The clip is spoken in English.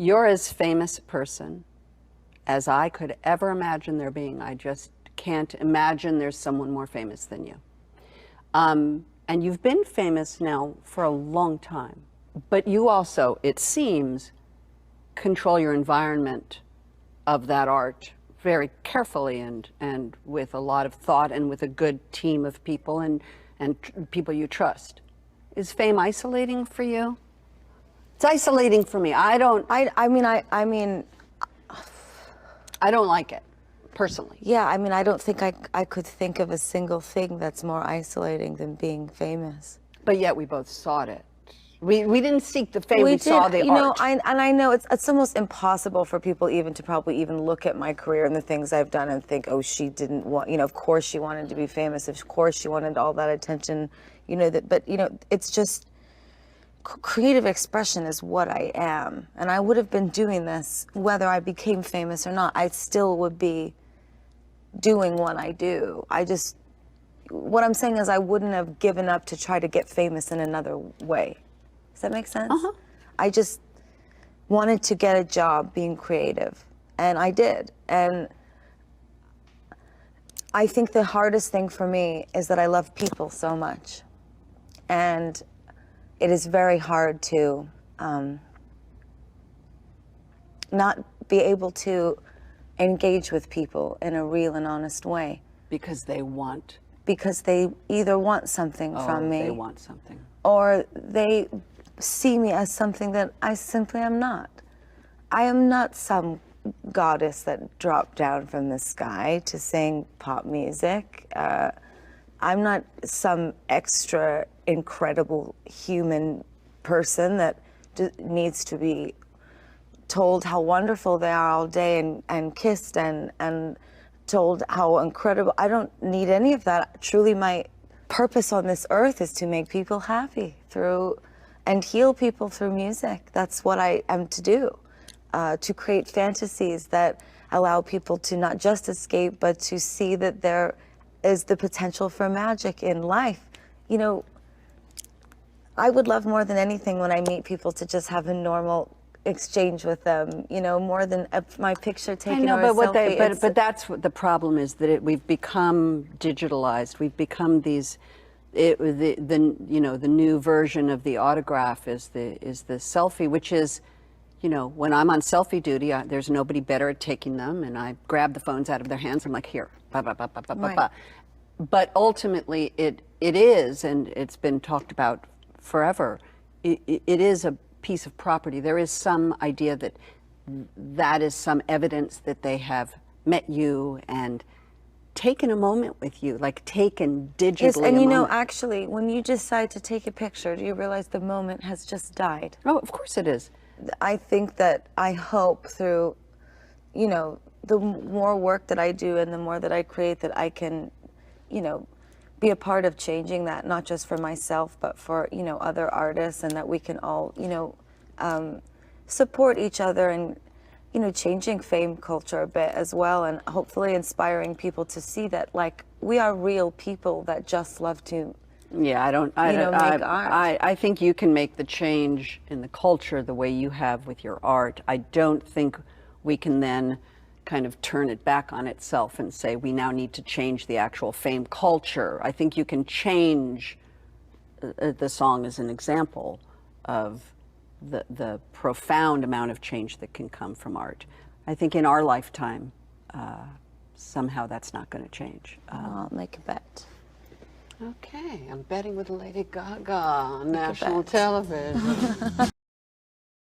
You're as famous a person as I could ever imagine there being. I just can't imagine there's someone more famous than you. And you've been famous now for a long time, but you also, it seems, control your environment of that art very carefully and with a lot of thought and with a good team of people and people you trust. Is fame isolating for you? It's isolating for me. I don't like it, personally. Yeah, I mean, I don't think I could think of a single thing that's more isolating than being famous. But yet we both sought it. We didn't seek the fame, we saw the art. You know, I know it's almost impossible for people even to probably even look at my career and the things I've done and think, oh, she didn't want, you know, of course she wanted to be famous, of course she wanted all that attention, you know, but, you know, it's just, creative expression is what I am. And I would have been doing this whether I became famous or not. I still would be doing what I do. What I'm saying is I wouldn't have given up to try to get famous in another way. Does that make sense? Uh-huh. I just wanted to get a job being creative, and I did. And I think the hardest thing for me is that I love people so much. And it is very hard to not be able to engage with people in a real and honest way. Because they want? Because they either want something from me. They want something. Or they see me as something that I simply am not. I am not some goddess that dropped down from the sky to sing pop music. I'm not some extra incredible human person that needs to be told how wonderful they are all day and kissed and told how incredible. I don't need any of that. Truly, my purpose on this earth is to make people happy and heal people through music. That's what I am to do, to create fantasies that allow people to not just escape, but to see that there is the potential for magic in life. You know, I would love more than anything when I meet people to just have a normal exchange with them, you know, more than my picture taken or a selfie. But that's what the problem is, that we've become digitalized. We've become these, you know, the new version of the autograph is the selfie, which is, you know, when I'm on selfie duty, there's nobody better at taking them, and I grab the phones out of their hands. I'm like, here, ba ba ba ba ba ba ba. But ultimately, it is, and it's been talked about forever. It is a piece of property. There is some idea that that is some evidence that they have met you and taken a moment with you, like taken digitally. Yes, and you know, actually, when you decide to take a picture, do you realize the moment has just died? Oh, of course it is. I think that I hope through, you know, the more work that I do and the more that I create, that I can, you know, be a part of changing that, not just for myself, but for, you know, other artists, and that we can all, you know, support each other and, you know, changing fame culture a bit as well, and hopefully inspiring people to see that, like, we are real people that just love to, yeah, make art. I think you can make the change in the culture the way you have with your art. I don't think we can then kind of turn it back on itself and say we now need to change the actual fame culture. I think you can change the song as an example of the profound amount of change that can come from art. I think in our lifetime, somehow that's not going to change. I'll make a bet. Okay, I'm betting with Lady Gaga on national television.